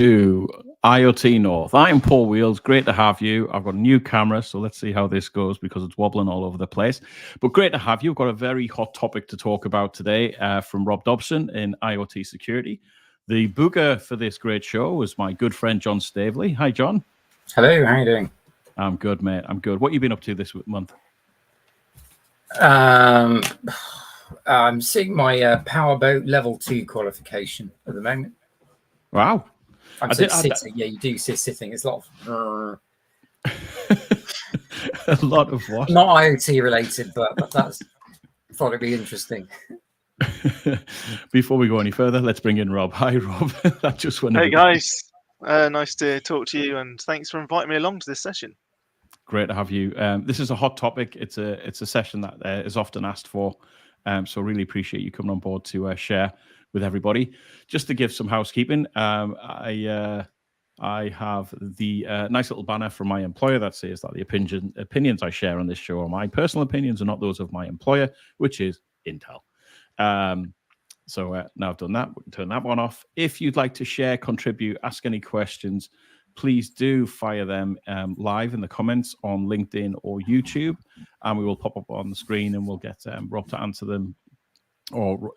to IoT North. I'm Paul Wheels. Great to have you. I've got a new camera, so let's see how this goes because it's wobbling all over the place. But great to have you. We've got a very hot topic to talk about today from Rob Dobson in IoT Security. The booker for this great show is my good friend John Staveley. Hi, John. Hello, how are you doing? I'm good, mate. I'm good. What have you been up to this month? I'm seeing my Powerboat Level 2 qualification at the moment. Wow. I'm sitting. Yeah, you do see sitting. It's a lot of... a lot of what? Not IoT related, but that's thought it'd be interesting. Before we go any further, let's bring in Rob. Hi, Rob. Hey, guys. Nice to talk to you, and thanks for inviting me along to this session. Great to have you. This is a hot topic. It's a session that is often asked for, so really appreciate you coming on board to share with everybody. Just to give some housekeeping, I have the nice little banner from my employer that says that the opinions I share on this show are my personal opinions and not those of my employer, which is Intel. So now I've done that, we can turn that one off. If you'd like to share, contribute, ask any questions, please do fire them live in the comments on LinkedIn or YouTube, and we will pop up on the screen and we'll get Rob to answer them, or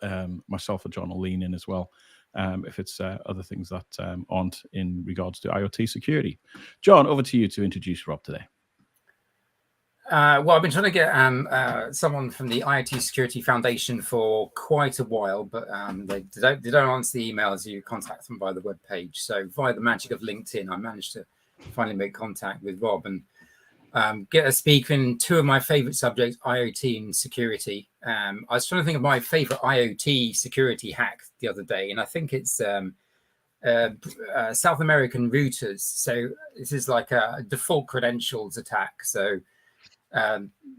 myself or John will lean in as well if it's other things that aren't in regards to IoT security. John, over to you to introduce Rob today. Well, I've been trying to get someone from the IoT Security Foundation for quite a while, but they don't answer the emails. You contact them by the web page. So via the magic of LinkedIn, I managed to finally make contact with Rob and get a speak in two of my favorite subjects, IoT and security. I was trying to think of my favorite IoT security hack the other day, and I think it's South American routers. So this is like a default credentials attack. So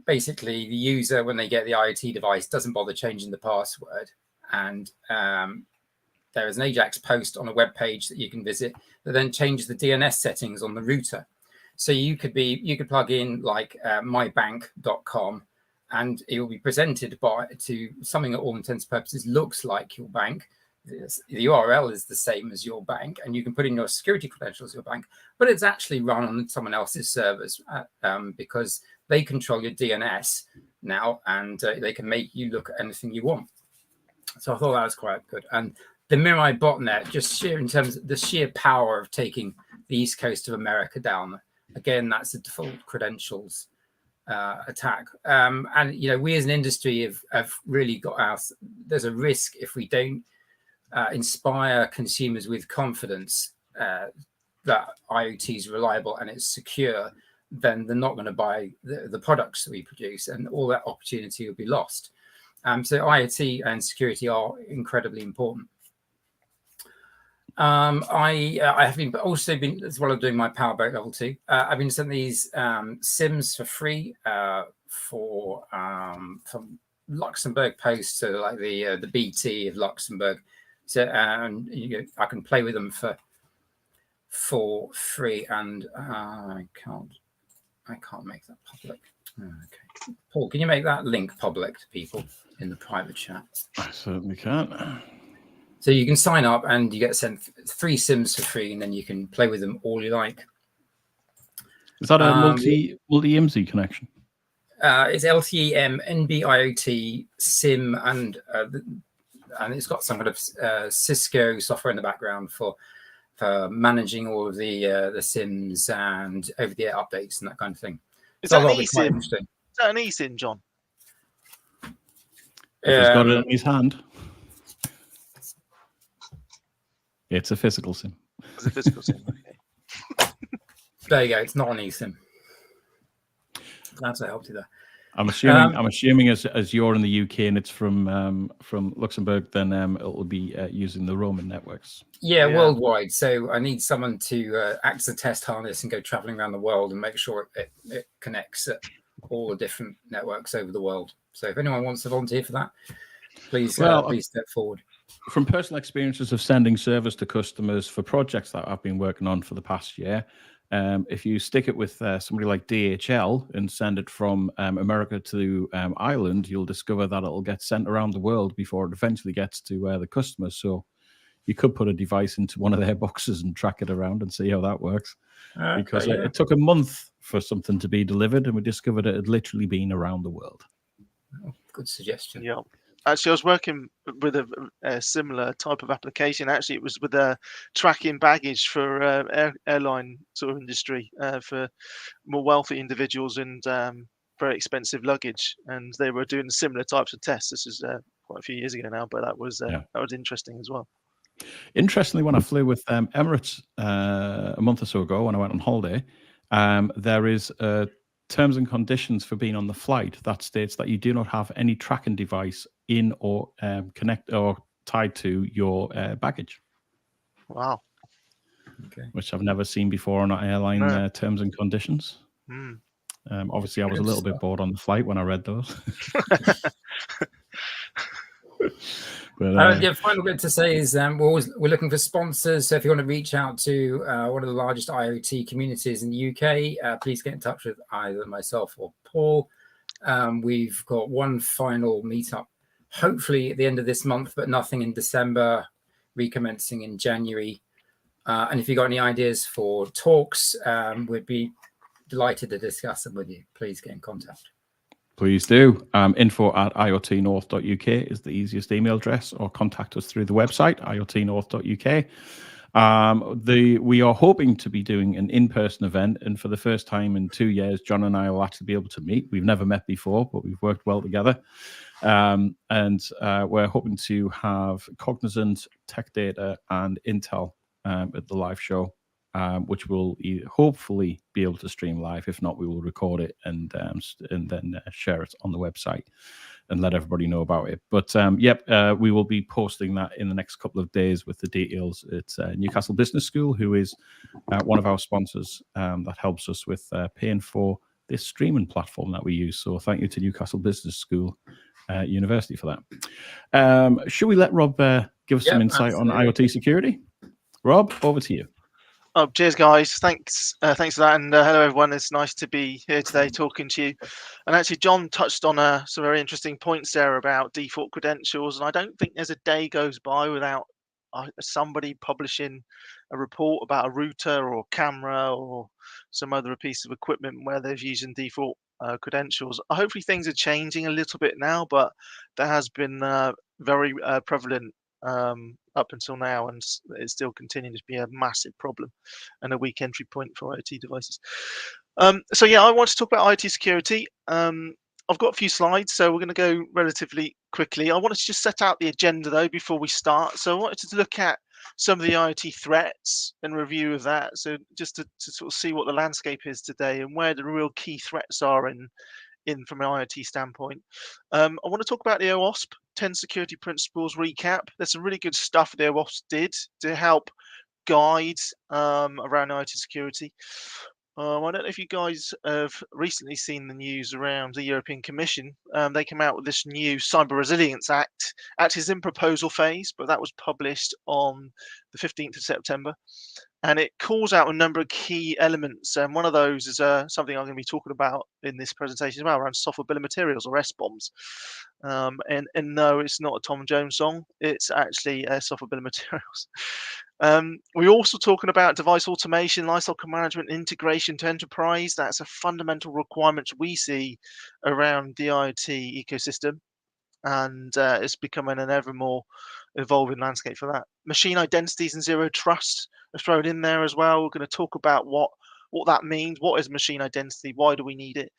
basically the user, when they get the IoT device, doesn't bother changing the password, and there is an Ajax post on a web page that you can visit that then changes the DNS settings on the router. So you could plug in like mybank.com, and it will be presented to something that all intents and purposes looks like your bank. The URL is the same as your bank, and you can put in your security credentials of your bank, but it's actually run on someone else's servers because they control your DNS now, and they can make you look at anything you want. So I thought that was quite good. And the Mirai botnet, just in terms of the sheer power of taking the East Coast of America down. Again, that's a default credentials attack. And, you know, we as an industry have really got there's a risk if we don't inspire consumers with confidence that IoT is reliable and it's secure, then they're not going to buy the products that we produce, and all that opportunity will be lost. So IoT and security are incredibly important. I have been also been, as well as doing my Powerboat Level 2, I've been sent these SIMs for free from Luxembourg Post, so like the BT of Luxembourg. So I can play with them for free, and I can't make that public. Okay, Paul, can you make that link public to people in the private chat? I certainly can. So you can sign up and you get sent 3 SIMs for free, and then you can play with them all you like. Is that a multi-IMSI connection? It's LTE, NB-IoT, SIM, and it's got some kind of Cisco software in the background for managing all of the SIMs and over-the-air updates and that kind of thing. Is that an eSIM? Is that an eSIM, John? If he's got it in his hand. It's a physical SIM. It's a physical SIM. Okay. There you go. It's not an eSIM. Glad I helped you there. I'm assuming as you're in the UK and it's from Luxembourg, then it will be using the roaming networks. Yeah, worldwide. So I need someone to act as a test harness and go traveling around the world and make sure it connects all the different networks over the world. So if anyone wants to volunteer for that, please step forward. From personal experiences of sending service to customers for projects that I've been working on for the past year, if you stick it with somebody like DHL and send it from America to Ireland, you'll discover that it'll get sent around the world before it eventually gets to the customers. So you could put a device into one of their boxes and track it around and see how that works. Because it took a month for something to be delivered, and we discovered it had literally been around the world. Oh, good suggestion. Yeah. Actually, I was working with a similar type of application. Actually, it was with tracking baggage for airline sort of industry for more wealthy individuals and very expensive luggage. And they were doing similar types of tests. This is quite a few years ago now, but that was interesting as well. Interestingly, when I flew with Emirates a month or so ago, when I went on holiday, there is terms and conditions for being on the flight that states that you do not have any tracking device in or connect or tied to your baggage. Wow. Okay. Which I've never seen before on airline terms and conditions. Obviously, I was a little bit bored on the flight when I read those. But, final bit to say is we're looking for sponsors. So if you want to reach out to one of the largest IoT communities in the UK, please get in touch with either myself or Paul. We've got one final meetup, hopefully at the end of this month, but nothing in December, recommencing in January. And if you've got any ideas for talks, we'd be delighted to discuss them with you. Please get in contact. Please do. info@iotnorth.uk is the easiest email address, or contact us through the website, iotnorth.uk. We are hoping to be doing an in-person event, and for the first time in 2 years, John and I will actually be able to meet. We've never met before, but we've worked well together. And we're hoping to have Cognizant, Tech Data, and Intel at the live show, which we'll hopefully be able to stream live. If not, we will record it and then share it on the website and let everybody know about it. But we will be posting that in the next couple of days with the details. It's Newcastle Business School, who is one of our sponsors that helps us with paying for this streaming platform that we use. So thank you to Newcastle Business School University for that. Should we let Rob give us some insight on IoT security? Rob, over to you. Oh, cheers, guys. Thanks for that. And hello, everyone. It's nice to be here today talking to you. And actually, John touched on some very interesting points there about default credentials. And I don't think there's a day goes by without somebody publishing a report about a router or camera or some other piece of equipment where they're using default credentials. Hopefully, things are changing a little bit now, but there has been very prevalent up until now, and it's still continuing to be a massive problem and a weak entry point for IoT devices. So yeah, I want to talk about IoT security. I've got a few slides, so we're going to go relatively quickly. I wanted to just set out the agenda though before we start. So I wanted to look at some of the IoT threats and review of that. So just to sort of see what the landscape is today and where the real key threats are in from an IoT standpoint. I want to talk about the OWASP 10 security principles recap. There's some really good stuff the OWASP did to help guide around IoT security. I don't know if you guys have recently seen the news around the European Commission. They came out with this new Cyber Resilience Act. Actually, it's in proposal phase, but that was published on the 15th of September. And it calls out a number of key elements. And one of those is something I'm going to be talking about in this presentation as well, around software bill of materials, or SBOMs. And no, it's not a Tom Jones song. It's actually a software bill of materials. We're also talking about device automation, lifecycle management, integration to enterprise. That's a fundamental requirement we see around the IoT ecosystem. And it's becoming an ever more evolving landscape for that. Machine identities and zero trust are thrown in there as well. We're going to talk about what that means. What is machine identity? Why do we need it?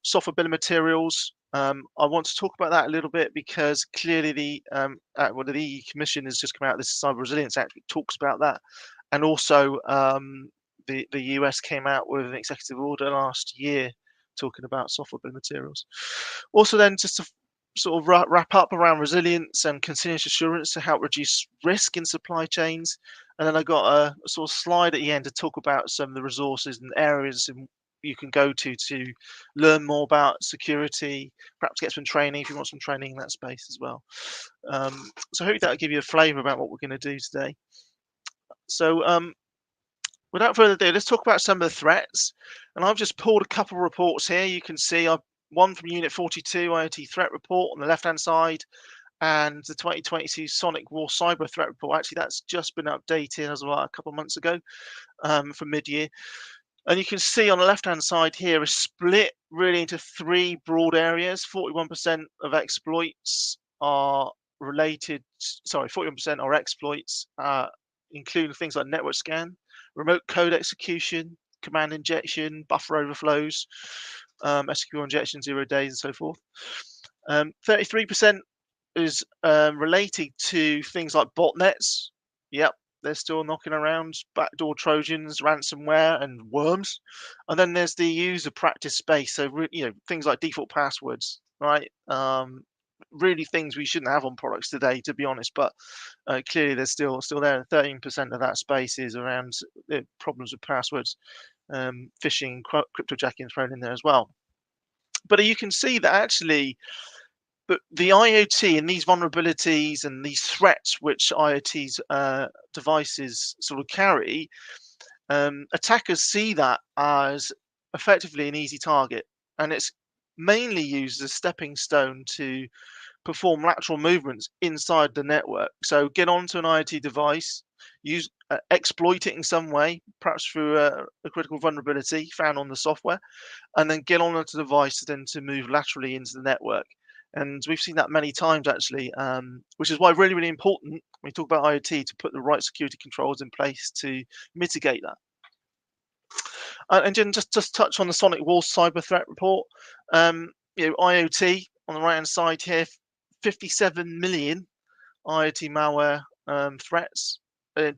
Software bill of materials. I want to talk about that a little bit because clearly the EU Commission has just come out. This Cyber Resilience Act talks about that, and also the US came out with an executive order last year talking about software bill of materials. Also, then just to sort of wrap up around resilience and continuous assurance to help reduce risk in supply chains. And then I got a sort of slide at the end to talk about some of the resources and areas you can go to learn more about security, perhaps get some training if you want some training in that space as well. So I hope that'll give you a flavour about what we're going to do today. So without further ado, let's talk about some of the threats. And I've just pulled a couple of reports here. You can see one from Unit 42, IoT Threat Report on the left-hand side, and the 2022 Sonic War Cyber Threat Report. Actually, that's just been updated as well a couple of months ago for mid-year. And you can see on the left-hand side here a split really into three broad areas. 41% of exploits are related, sorry, 41% are exploits, including things like network scan, remote code execution, command injection, buffer overflows, SQL injection, 0 days, and so forth. 33% is related to things like botnets. Yep, they're still knocking around, backdoor Trojans, ransomware, and worms. And then there's the user practice space. So, things like default passwords, right? Really things we shouldn't have on products today, to be honest. But clearly, they're still there. 13% of that space is around problems with passwords, phishing, cryptojacking thrown in there as well. But you can see that actually, but the IoT and these vulnerabilities and these threats which IoT's devices sort of carry, attackers see that as effectively an easy target, and it's mainly used as a stepping stone to perform lateral movements inside the network. So get onto an IoT device, exploit it in some way, perhaps through a critical vulnerability found on the software, and then get onto the device then to move laterally into the network. And we've seen that many times actually, which is why really, really important when we talk about IoT to put the right security controls in place to mitigate that. And then just touch on the Sonic War Cyber Threat Report. IoT on the right hand side here, 57 million IoT malware threats. I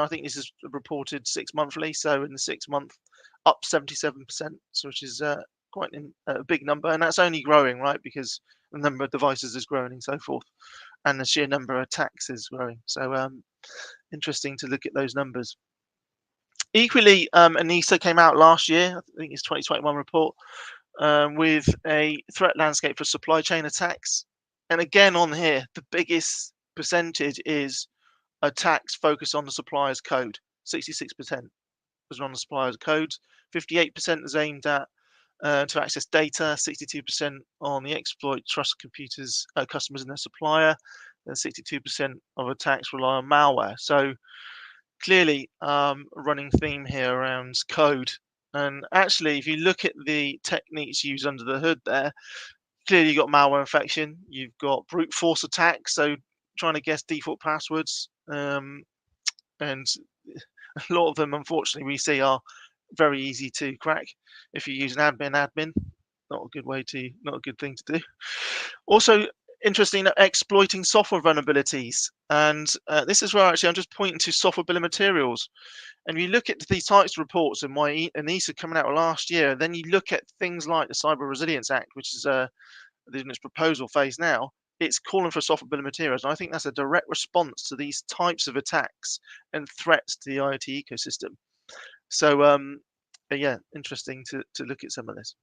think this is reported 6 monthly, so in the 6 month, up 77%, which is quite a big number, and that's only growing, right? Because the number of devices is growing and so forth, and the sheer number of attacks is growing. So interesting to look at those numbers. Equally, ENISA came out last year, I think it's 2021 report, with a threat landscape for supply chain attacks. And again on here, the biggest percentage is attacks focused on the supplier's code. 66% was on the supplier's code. 58% is aimed at to access data. 62% on the exploit trust computers, customers and their supplier. And 62% of attacks rely on malware. So clearly, running theme here around code. And actually, if you look at the techniques used under the hood there, clearly you've got malware infection, you've got brute force attacks, so trying to guess default passwords, and a lot of them, unfortunately, we see are very easy to crack. If you use an admin, not a good thing to do. Also, interesting, exploiting software vulnerabilities, and this is where actually I'm just pointing to software bill of materials. And you look at these types of reports and why ENISA coming out last year, then you look at things like the Cyber Resilience Act, which is in its proposal phase now. It's calling for software bill of materials, and I think that's a direct response to these types of attacks and threats to the IoT ecosystem. So yeah, interesting to look at some of this.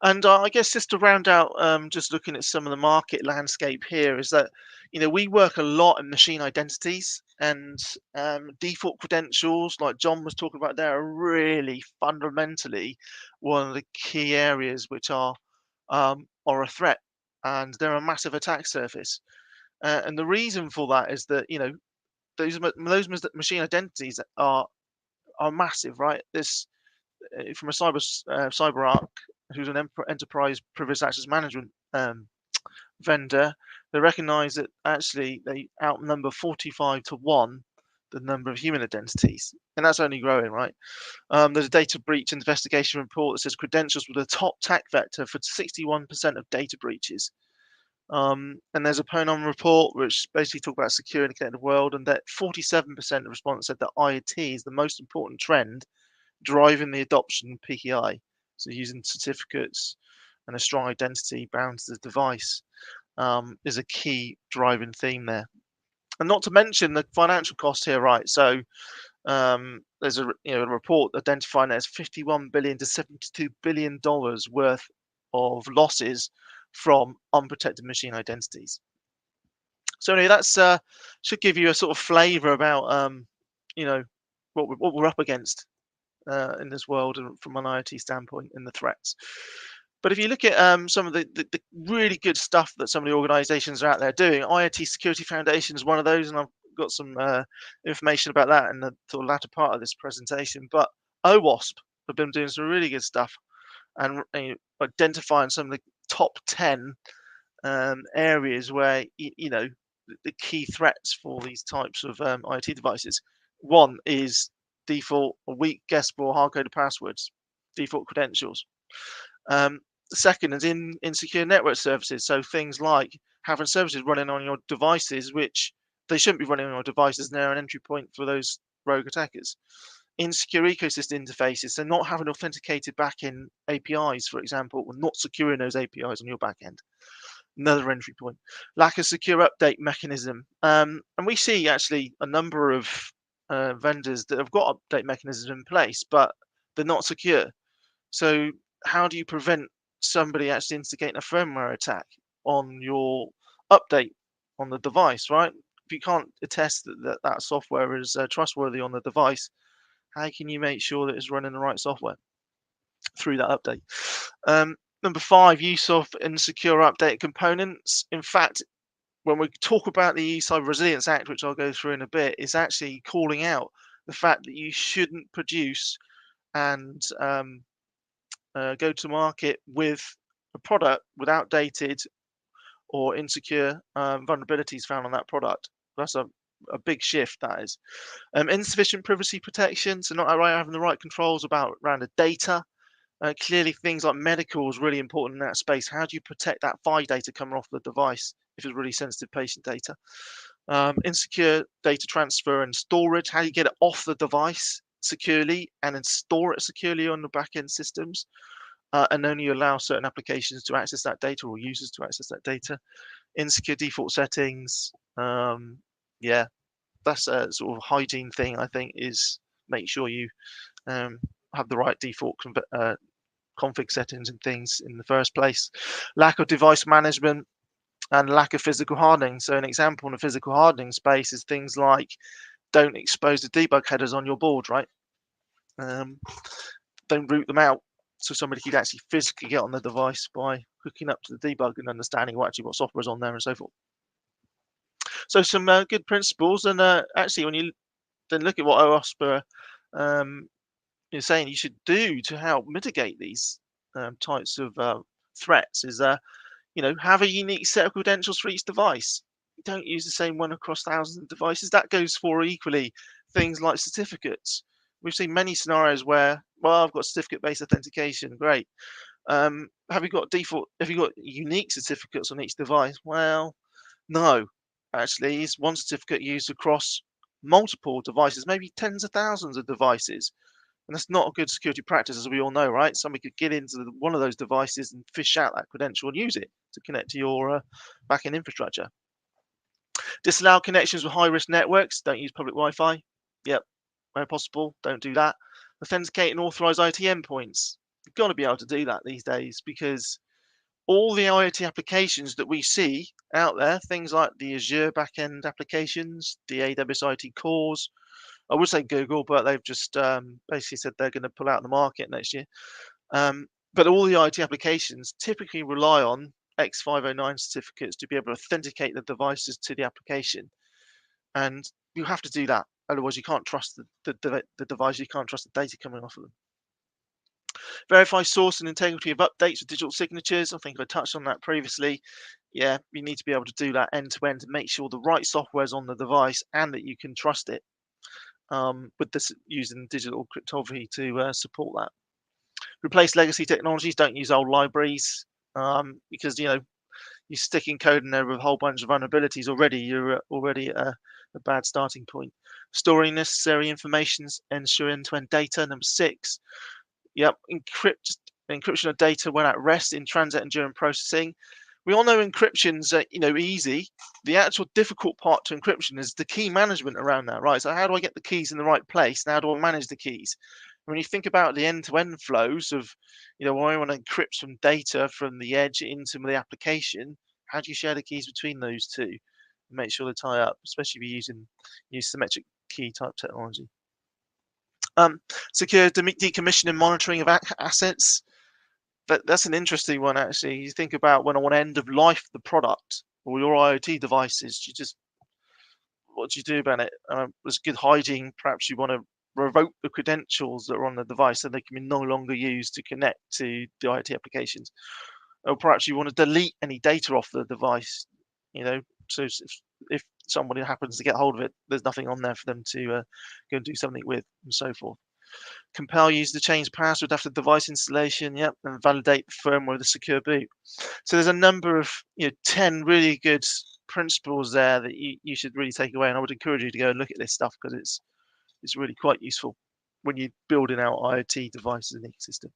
And I guess just to round out, just looking at some of the market landscape here, is that we work a lot in machine identities, and default credentials, like John was talking about there, are really fundamentally one of the key areas which are a threat, and they're a massive attack surface. And the reason for that is that those machine identities are massive, right? This from a CyberArk, who's an enterprise privileged access management vendor, they recognize that actually they outnumber 45-1 the number of human identities, and that's only growing, right? There's a data breach investigation report that says credentials were the top attack vector for 61% of data breaches. And there's a PONOM report which basically talks about secure and connected world, and that 47% of respondents said that IoT is the most important trend driving the adoption of PKI. So using certificates and a strong identity bound to the device is a key driving theme there. And not to mention the financial cost here, right? So there's a report identifying there's $51 billion to $72 billion worth of losses from unprotected machine identities. So anyway, that's should give you a sort of flavour about what we're up against in this world from an IoT standpoint and the threats. But if you look at some of the really good stuff that some of the organizations are out there doing, IoT Security Foundation is one of those, and I've got some information about that in the sort of latter part of this presentation. But OWASP have been doing some really good stuff and identifying some of the top 10 areas where, the key threats for these types of IoT devices. One is default or weak, guessable, hard-coded passwords, default credentials. The second is insecure network services. So things like having services running on your devices, which they shouldn't be running on your devices, and they're an entry point for those rogue attackers. Insecure ecosystem interfaces, so not having authenticated backend APIs, for example, or not securing those APIs on your backend. Another entry point. Lack of secure update mechanism. And we see actually a number of vendors that have got update mechanisms in place, but they're not secure. So how do you prevent somebody actually instigating a firmware attack on your update on the device, right? If you can't attest that software is trustworthy on the device, how can you make sure that it's running the right software through that update? Number 5, use of insecure update components. In fact, when we talk about the Cyber Resilience Act, which I'll go through in a bit, is actually calling out the fact that you shouldn't produce and go to market with a product with outdated or insecure vulnerabilities found on that product. That's a big shift, that is. Insufficient privacy protection, so not having the right controls around the data. Clearly, things like medical is really important in that space. How do you protect that file data coming off the device if it's really sensitive patient data? Insecure data transfer and storage. How do you get it off the device securely and then store it securely on the back-end systems? And only allow certain applications to access that data or users to access that data. Insecure default settings. Yeah, that's a sort of hygiene thing, I think, is make sure you have the right default config settings and things in the first place. Lack of device management and lack of physical hardening. So an example in the physical hardening space is things like don't expose the debug headers on your board, right? Don't root them out so somebody could actually physically get on the device by hooking up to the debug and understanding what software is on there and so forth. So some good principles, and actually when you then look at what OWASP you're saying you should do to help mitigate these types of threats is have a unique set of credentials for each device. Don't use the same one across thousands of devices. That goes for equally things like certificates. We've seen many scenarios where, well, I've got certificate-based authentication, great. Have you got unique certificates on each device? Well, no. Actually, it's one certificate used across multiple devices, maybe tens of thousands of devices. And that's not a good security practice, as we all know, right? Somebody could get into one of those devices and fish out that credential and use it to connect to your backend infrastructure. Disallow connections with high-risk networks. Don't use public Wi-Fi. Yep, where possible, don't do that. Authenticate and authorize IoT endpoints. You've got to be able to do that these days because all the IoT applications that we see out there, things like the Azure backend applications, the AWS IoT cores, I would say Google, but they've just basically said they're going to pull out the market next year. But all the IoT applications typically rely on X509 certificates to be able to authenticate the devices to the application. And you have to do that. Otherwise, you can't trust the device. You can't trust the data coming off of them. Verify source and integrity of updates with digital signatures. I think I touched on that previously. Yeah, you need to be able to do that end to end to make sure the right software is on the device and that you can trust it. With this using digital cryptography to support that. Replace legacy technologies. Don't use old libraries because you're sticking code in there with a whole bunch of vulnerabilities already. You're already at a bad starting point. Storing necessary information, ensure end-to-end data. Number 6. Yep, encryption of data when at rest, in transit, and during processing. We all know encryption's easy. The actual difficult part to encryption is the key management around that, right? So how do I get the keys in the right place? And how do I manage the keys? When you think about the end-to-end flows of, when I want to encrypt some data from the edge into the application, how do you share the keys between those two? Make sure they tie up, especially if you're using symmetric key type technology. Secure decommissioning and monitoring of assets. that's an interesting one, actually. You think about when on end of life the product or your IoT devices, what do you do about it? There's good hygiene. Perhaps you want to revoke the credentials that are on the device so they can be no longer used to connect to the IoT applications. Or perhaps you want to delete any data off the device, so if somebody happens to get hold of it, there's nothing on there for them to go and do something with, and so forth. Compel user to change password after device installation, yep, and validate the firmware with a secure boot. So there's a number of 10 really good principles there that you should really take away, and I would encourage you to go and look at this stuff because it's really quite useful when you're building out IoT devices in the ecosystem.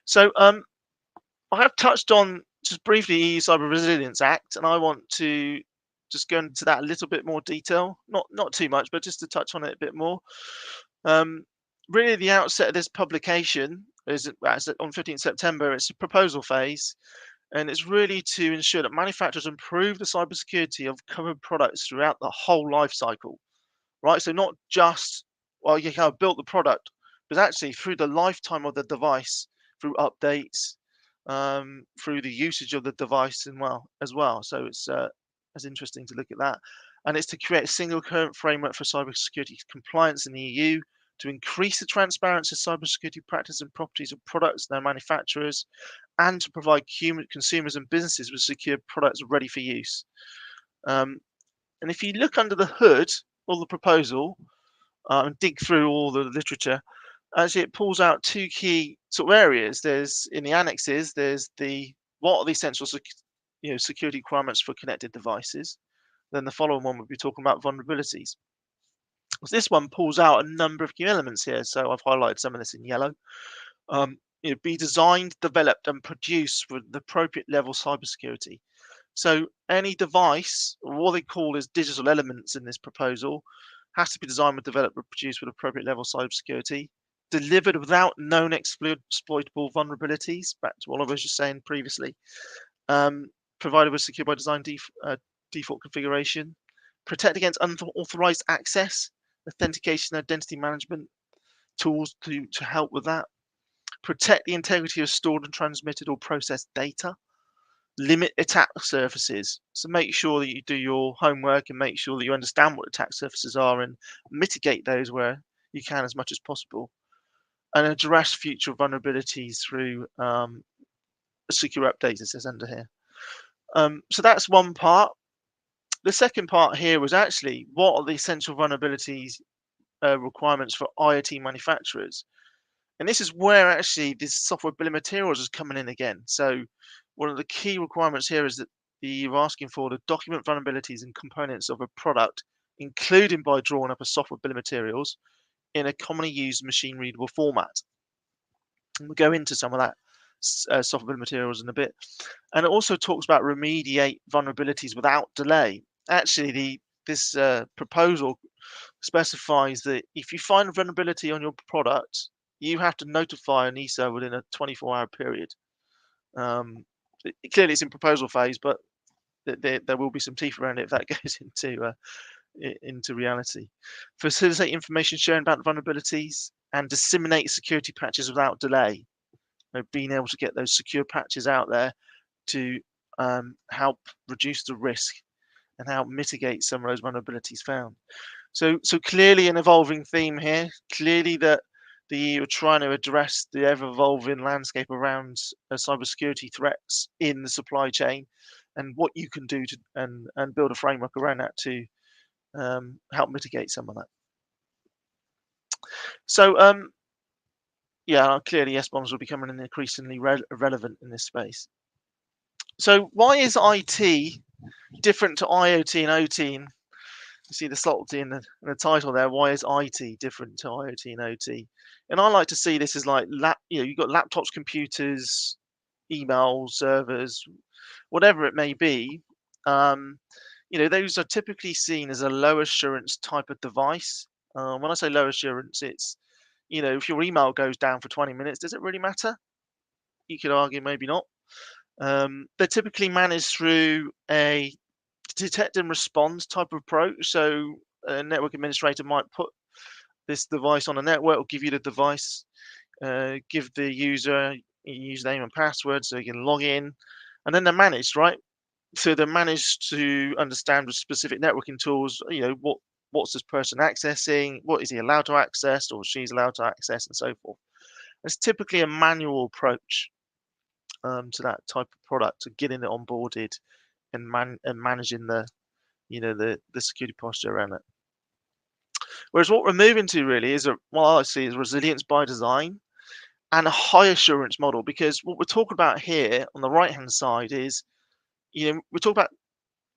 So I have touched on just briefly EU Cyber Resilience Act, and I want to just go into that a little bit more detail, not too much, but just to touch on it a bit more. Really, the outset of this publication is on 15th September. It's a proposal phase, and it's really to ensure that manufacturers improve the cybersecurity of covered products throughout the whole life cycle, right? So not just while you have built the product, but actually through the lifetime of the device, through updates, through the usage of the device as well. So it's interesting to look at that, and it's to create a single current framework for cybersecurity compliance in the EU, to increase the transparency of cybersecurity practice and properties of products and their manufacturers, and to provide consumers and businesses with secure products ready for use. And if you look under the hood of the proposal and dig through all the literature, actually it pulls out two key sort of areas. There's in the annexes, there's what are the essential security requirements for connected devices. Then the following one would be talking about vulnerabilities. So this one pulls out a number of key elements here. So I've highlighted some of this in yellow. Be designed, developed, and produced with the appropriate level of cybersecurity. So any device, or what they call as digital elements in this proposal, has to be designed, developed, and produced with appropriate level of cybersecurity, delivered without known exploitable vulnerabilities. Back to what I was just saying previously. Provided with secure by design default configuration, protect against unauthorized access, authentication, identity management tools to help with that, protect the integrity of stored and transmitted or processed data, limit attack surfaces. So make sure that you do your homework and make sure that you understand what attack surfaces are and mitigate those where you can as much as possible, and address future vulnerabilities through secure updates, as it says under here. So that's one part. The second part here was actually what are the essential vulnerabilities requirements for IoT manufacturers, and this is where actually this software bill of materials is coming in again. So one of the key requirements here is that you're asking for the document vulnerabilities and components of a product, including by drawing up a software bill of materials in a commonly used machine readable format. And we'll go into some of that software bill of materials in a bit. And it also talks about remediate vulnerabilities without delay. Actually, this proposal specifies that if you find a vulnerability on your product, you have to notify an ESA within a 24-hour period. Clearly, it's in proposal phase, but there will be some teeth around it if that goes into reality. Facilitate information sharing about vulnerabilities and disseminate security patches without delay. Being able to get those secure patches out there to help reduce the risk and help mitigate some of those vulnerabilities found. So clearly an evolving theme here. Clearly that you're trying to address the ever-evolving landscape around cybersecurity threats in the supply chain, and what you can do to and build a framework around that to help mitigate some of that. So clearly SBOMs will be becoming increasingly relevant in this space. So why is IT different to IoT and OT? And you see the subtlety in the title there. Why is IT different to IoT and OT? And I like to see this as like you've got laptops, computers, email servers, whatever it may be. Those are typically seen as a low assurance type of device. When I say low assurance, it's if your email goes down for 20 minutes, does it really matter? You could argue maybe not. They're typically managed through a detect and respond type of approach. So a network administrator might put this device on a network or give you the device. give the user a username and password so you can log in, and then they're managed, right? So they're managed to understand with specific networking tools, what's this person accessing, what is he allowed to access or she's allowed to access, and so forth. It's typically a manual approach to that type of product, to getting it onboarded and managing the security posture around it. Whereas what we're moving to really is what I see is resilience by design and a high assurance model, because what we're talking about here on the right hand side is, we're talking about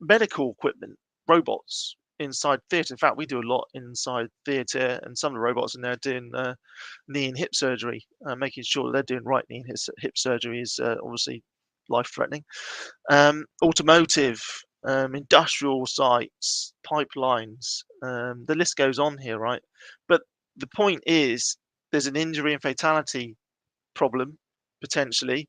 medical equipment, robots inside theatre. In fact, we do a lot inside theatre, and some of the robots in there doing knee and hip surgery, making sure they're doing right knee and hip surgery is obviously life-threatening. Automotive, industrial sites, pipelines, the list goes on here, right? But the point is, there's an injury and fatality problem potentially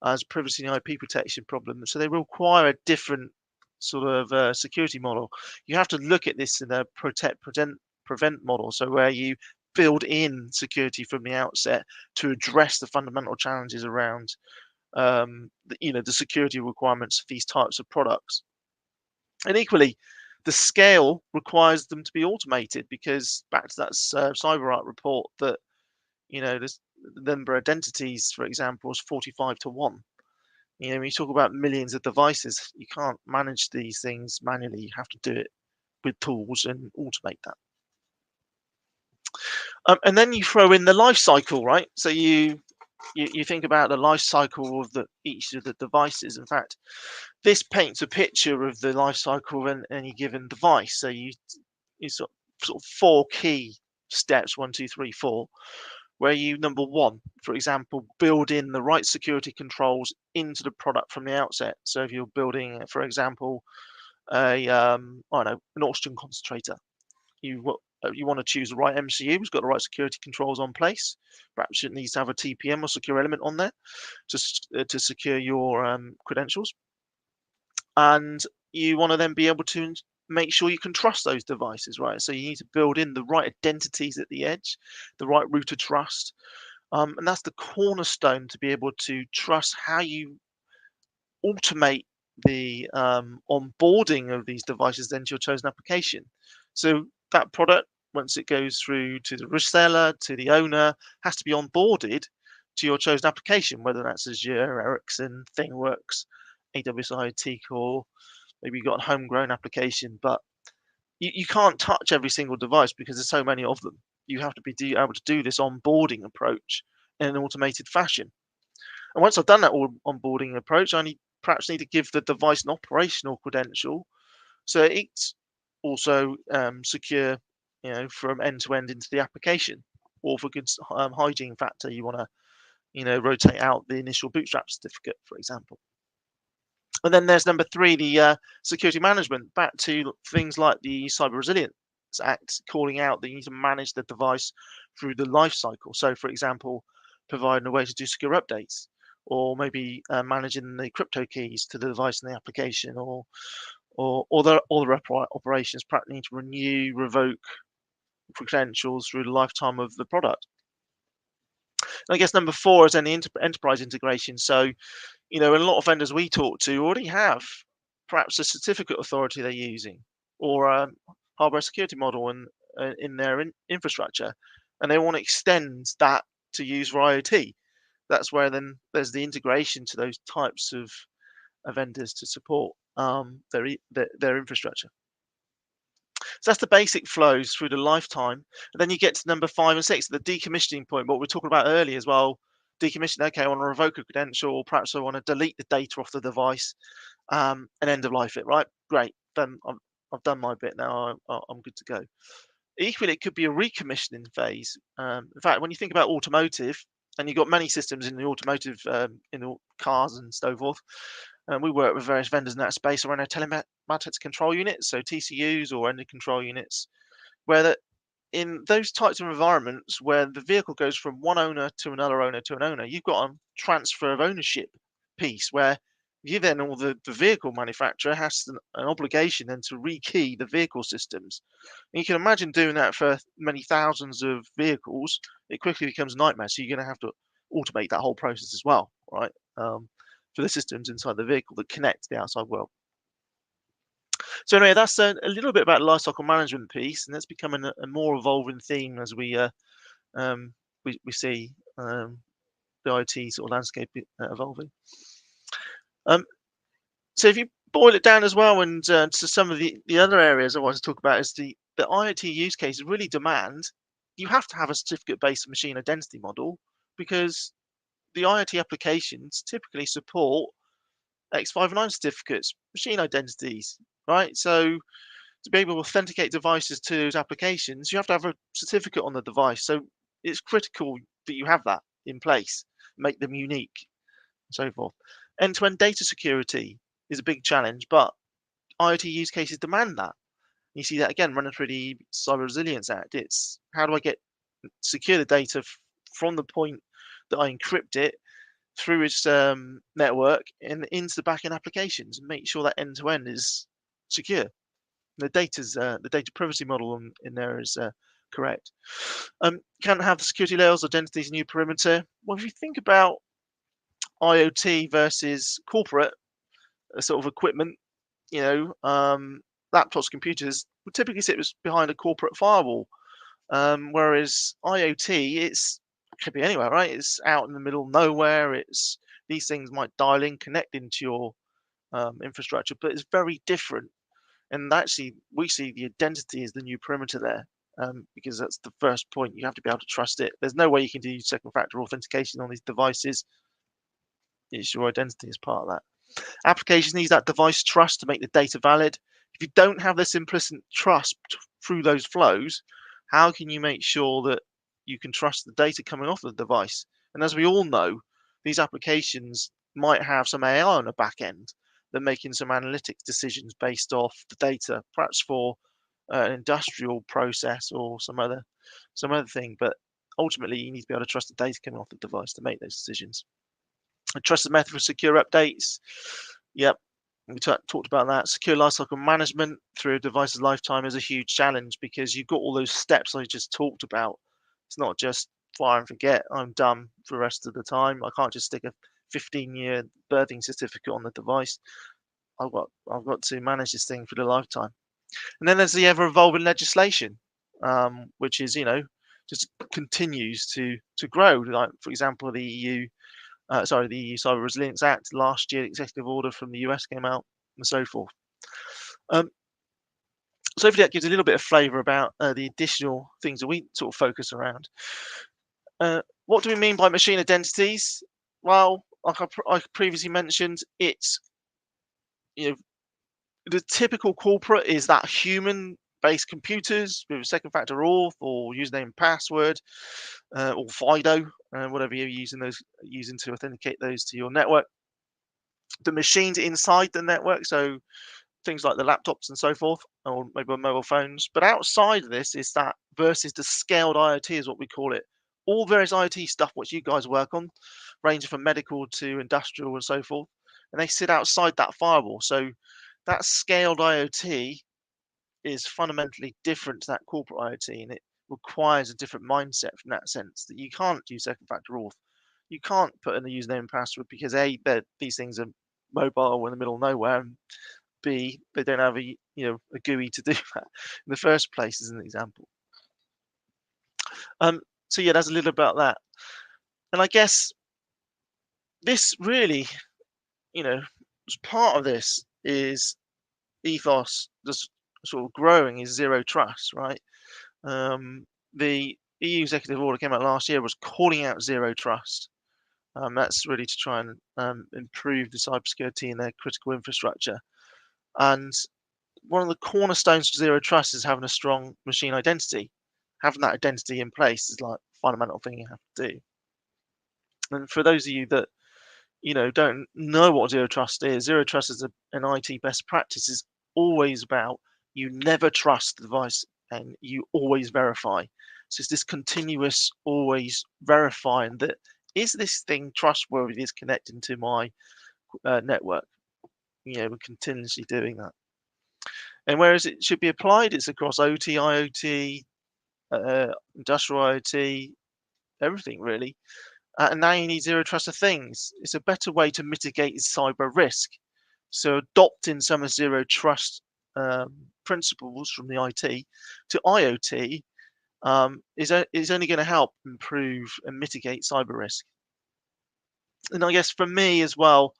as privacy and IP protection problem, so they require a different sort of security model. You have to look at this in a protect, prevent model, so where you build in security from the outset to address the fundamental challenges around the security requirements of these types of products. And equally, the scale requires them to be automated, because back to that CyberArk report that the number of identities, for example, is 45 to 1. When you talk about millions of devices, you can't manage these things manually. You have to do it with tools and automate that. And then you throw in the life cycle, right? So you think about the life cycle of each of the devices. In fact, this paints a picture of the life cycle of any given device. So you sort of 4 key steps, 1, 2, 3, 4. Where you, number one, for example, build in the right security controls into the product from the outset. So if you're building, for example, an oxygen concentrator, you want to choose the right MCU who's got the right security controls on place. Perhaps it needs to have a TPM or secure element on there to secure your credentials. And you want to then be able to make sure you can trust those devices, right? So you need to build in the right identities at the edge, the right root of trust. And that's the cornerstone to be able to trust how you automate the onboarding of these devices then to your chosen application. So that product, once it goes through to the reseller, to the owner, has to be onboarded to your chosen application, whether that's Azure, Ericsson, ThingWorks, AWS IoT Core, maybe you've got a homegrown application, but you can't touch every single device because there's so many of them. You have to be able to do this onboarding approach in an automated fashion. And once I've done that onboarding approach, I perhaps need to give the device an operational credential, so it's also secure, from end to end into the application. Or for good hygiene factor, you want to, rotate out the initial bootstrap certificate, for example. And then there's number 3, the security management, back to things like the Cyber Resilience Act, calling out that you need to manage the device through the life cycle. So, for example, providing a way to do secure updates, or maybe managing the crypto keys to the device and the application, or other operations, perhaps need to renew, revoke credentials through the lifetime of the product. And I guess number 4 is any enterprise integration. So, a lot of vendors we talk to already have perhaps a certificate authority they're using, or a hardware security model in their infrastructure, and they want to extend that to use for IoT. That's where then there's the integration to those types of vendors to support their infrastructure. So that's the basic flows through the lifetime. And then you get to number 5 and 6, the decommissioning point, what we were talking about earlier as well. Decommission, okay, I want to revoke a credential, or perhaps I want to delete the data off the device and end of life it, right? Great, then I've done my bit now, I'm good to go. Equally, it could be a recommissioning phase. In fact, when you think about automotive, and you've got many systems in the automotive, cars and so forth, and we work with various vendors in that space around our telematics control units, so TCUs or engine control units, where in those types of environments where the vehicle goes from one owner to another owner to an owner, you've got a transfer of ownership piece where you then, or the vehicle manufacturer has an obligation then to rekey the vehicle systems. And you can imagine doing that for many thousands of vehicles. It quickly becomes a nightmare. So you're going to have to automate that whole process as well, right? For the systems inside the vehicle that connect to the outside world. So anyway, that's a little bit about the lifecycle management piece, and that's becoming a more evolving theme as we see the IT sort of landscape evolving. So if you boil it down as well, and to some of the other areas I want to talk about, is the IoT use cases really demand you have to have a certificate-based machine identity model, because the IoT applications typically support X509 certificates, machine identities, right? So to be able to authenticate devices to those applications, you have to have a certificate on the device. So it's critical that you have that in place, make them unique, and so forth. End-to-end data security is a big challenge, but IoT use cases demand that. You see that again running through the Cyber Resilience Act. It's how do I secure the data from the point that I encrypt it through its network and into the backend applications, and make sure that end-to-end is secure. The data privacy model in there is correct. Can't have the security layers, identities, new perimeter. Well, if you think about IoT versus corporate sort of equipment, laptops, computers would typically sit behind a corporate firewall, whereas IoT, it could be anywhere, right? It's out in the middle of nowhere. These things might dial in, connect into your infrastructure, but it's very different. And actually, we see the identity as the new perimeter there, because that's the first point. You have to be able to trust it. There's no way you can do second factor authentication on these devices. It's your identity as part of that. Applications needs that device trust to make the data valid. If you don't have this implicit trust through those flows, how can you make sure that you can trust the data coming off the device? And as we all know, these applications might have some AI on the back end. They're making some analytics decisions based off the data, perhaps for an industrial process or some other thing. But ultimately, you need to be able to trust the data coming off the device to make those decisions. A trusted method for secure updates. Yep, we talked about that. Secure lifecycle management through a device's lifetime is a huge challenge, because you've got all those steps I just talked about. It's not just fire and forget. I'm done for the rest of the time. I can't just stick a 15-year birthing certificate on the device. I've got to manage this thing for the lifetime. And then there's the ever-evolving legislation, which is just continues to grow. Like, for example, the EU Cyber Resilience Act last year, executive order from the US came out, and so forth. So hopefully that gives a little bit of flavour about the additional things that we sort of focus around. What do we mean by machine identities? Well, like I previously mentioned, it's the typical corporate is that human-based computers with a second factor auth or username and password, or FIDO, whatever you're using to authenticate those to your network. The machines inside the network, so things like the laptops and so forth, or maybe mobile phones. But outside of this is that versus the scaled IoT is what we call it. All various IoT stuff which you guys work on, ranging from medical to industrial and so forth, and they sit outside that firewall. So that scaled IoT is fundamentally different to that corporate IoT, and it requires a different mindset from that sense, that you can't do second factor auth. You can't put in the username and password because A, these things are mobile in the middle of nowhere, and B, they don't have a GUI to do that in the first place, as an example. So yeah, that's a little about that. And I guess this really, as part of this is ethos, just sort of growing, is zero trust, right? The EU executive order came out last year was calling out zero trust. That's really to try and improve the cybersecurity in their critical infrastructure. And one of the cornerstones of zero trust is having a strong machine identity. Having that identity in place is like a fundamental thing you have to do. And for those of you that don't know what zero trust is an IT best practice. Is always about you never trust the device and you always verify. So it's this continuous always verifying that is this thing trustworthy, is connecting to my network. we're continuously doing that. And whereas it should be applied, it's across OT, IoT, industrial IoT, everything really. And now you need zero trust of things. It's a better way to mitigate cyber risk. So adopting some of zero trust principles from the IT to IoT is only going to help improve and mitigate cyber risk. And I guess for me as well,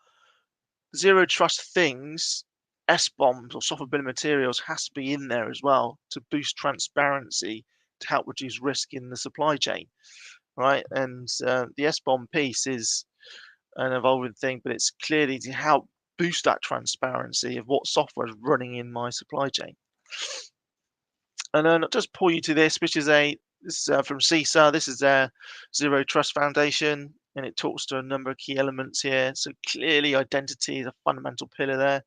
zero trust things, SBOMs or software bill of materials has to be in there as well to boost transparency to help reduce risk in the supply chain, right? And the SBOM piece is an evolving thing, but it's clearly to help boost that transparency of what software is running in my supply chain. And then I'll just pull you to this, which is from CISA. This is their Zero Trust Foundation, and it talks to a number of key elements here. So clearly, identity is a fundamental pillar there.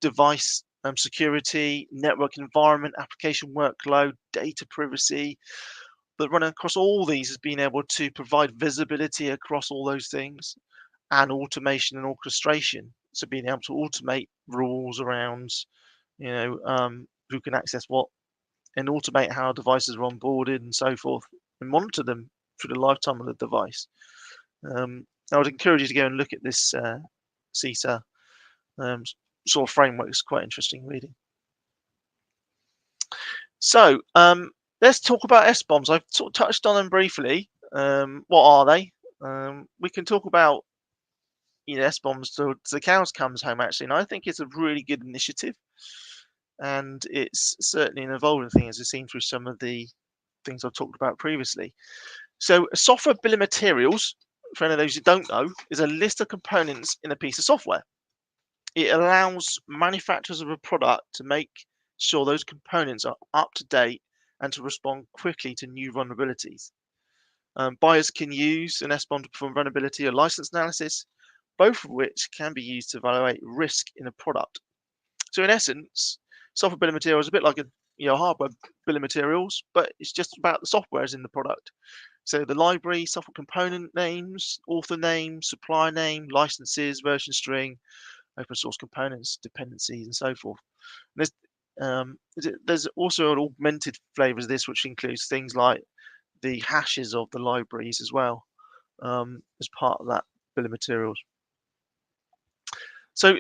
Device security, network environment, application workload, data privacy. But running across all these is being able to provide visibility across all those things, and automation and orchestration. So being able to automate rules around, who can access what, and automate how devices are onboarded and so forth, and monitor them through the lifetime of the device. I would encourage you to go and look at this CISA sort of framework. It's quite interesting reading. So let's talk about SBOMs. I've sort of touched on them briefly. What are they? We can talk about SBOMs till the cows comes home, actually, and I think it's a really good initiative. And it's certainly an evolving thing, as we've seen through some of the things I've talked about previously. So a software bill of materials, for any of those who don't know, is a list of components in a piece of software. It allows manufacturers of a product to make sure those components are up to date and to respond quickly to new vulnerabilities. Buyers can use an SBOM to perform vulnerability or license analysis, both of which can be used to evaluate risk in a product. So in essence, software bill of materials is a bit like a hardware bill of materials, but it's just about the softwares in the product. So the library, software component names, author name, supplier name, licenses, version string, open source components, dependencies, and so forth. And there's also an augmented flavor of this, which includes things like the hashes of the libraries as well, as part of that bill of materials. So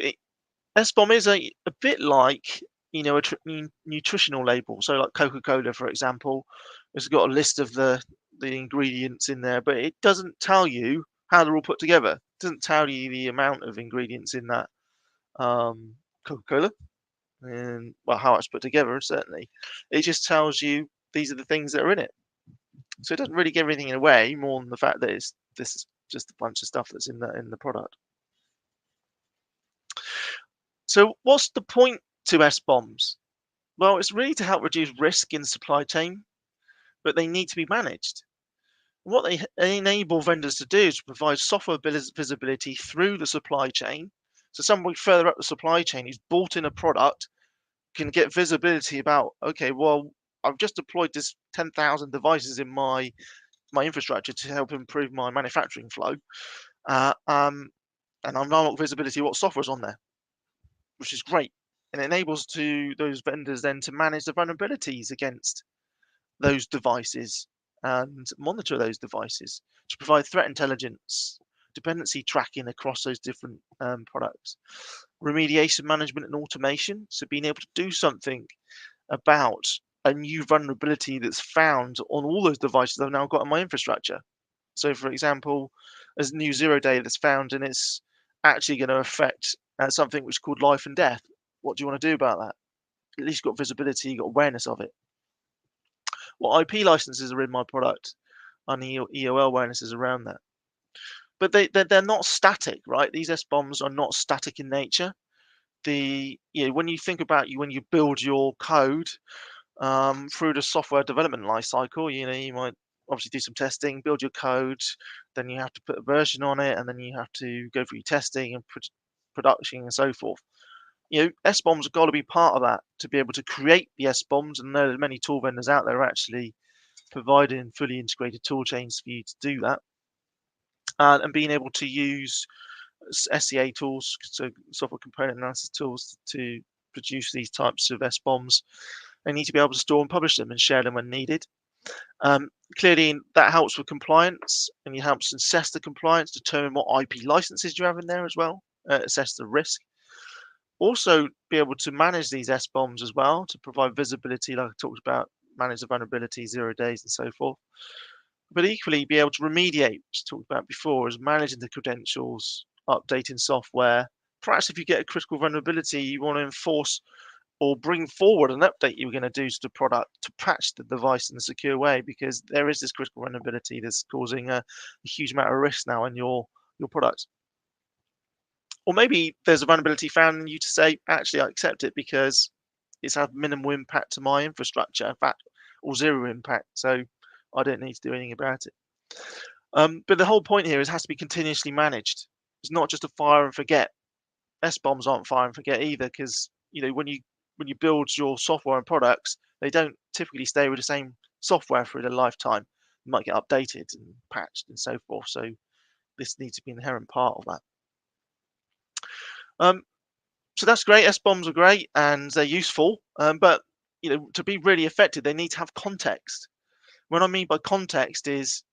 SBOM is a bit like a nutritional label. So like Coca-Cola, for example, has got a list of the ingredients in there, but it doesn't tell you how they're all put together. It doesn't tell you the amount of ingredients in that Coca-Cola and how it's put together. Certainly, it just tells you these are the things that are in it. So it doesn't really give anything away more than the fact that this is just a bunch of stuff that's in the product. So what's the point to SBOMs? Well, it's really to help reduce risk in the supply chain, but they need to be managed. What they enable vendors to do is to provide software visibility through the supply chain. So somebody further up the supply chain who's bought in a product can get visibility about, okay, well, I've just deployed this 10,000 devices in my infrastructure to help improve my manufacturing flow. And I've now got visibility of what software's on there, which is great. And it enables those vendors then to manage the vulnerabilities against those devices and monitor those devices to provide threat intelligence, dependency tracking across those different products, remediation management and automation. So being able to do something about a new vulnerability that's found on all those devices I've now got in my infrastructure. So for example, there's a new 0 day that's found and it's actually going to affect something which is called life and death. What do you want to do about that? At least you've got visibility, you've got awareness of it. What IP licenses are in my product and EOL awarenesses around that. But they're not static, right? These SBOMs are not static in nature. When you think about when you build your code through the software development lifecycle, you might obviously do some testing, build your code, then you have to put a version on it, and then you have to go through your testing and production and so forth. SBOMs have got to be part of that to be able to create the SBOMs, and there are many tool vendors out there actually providing fully integrated tool chains for you to do that, and being able to use SCA tools, so software component analysis tools, to produce these types of SBOMs. They need to be able to store and publish them and share them when needed. Clearly, that helps with compliance, and it helps assess the compliance, determine what IP licenses you have in there as well, assess the risk. Also, be able to manage these SBOMs as well, to provide visibility, like I talked about, manage the vulnerability, 0 days, and so forth. But equally, be able to remediate, which I talked about before, as managing the credentials, updating software. Perhaps if you get a critical vulnerability, you want to enforce or bring forward an update you were going to do to the product to patch the device in a secure way, because there is this critical vulnerability that's causing a huge amount of risk now in your product. Or maybe there's a vulnerability found in you to say, actually, I accept it because it's had minimal impact to my infrastructure, in fact, or zero impact, so I don't need to do anything about it. But the whole point here is it has to be continuously managed. It's not just a fire and forget. SBOMs aren't fire and forget either, because when you build your software and products, they don't typically stay with the same software through their lifetime. It might get updated and patched and so forth. So this needs to be an inherent part of that. So that's great. SBOMs are great and they're useful, but to be really effective, they need to have context. What I mean by context is,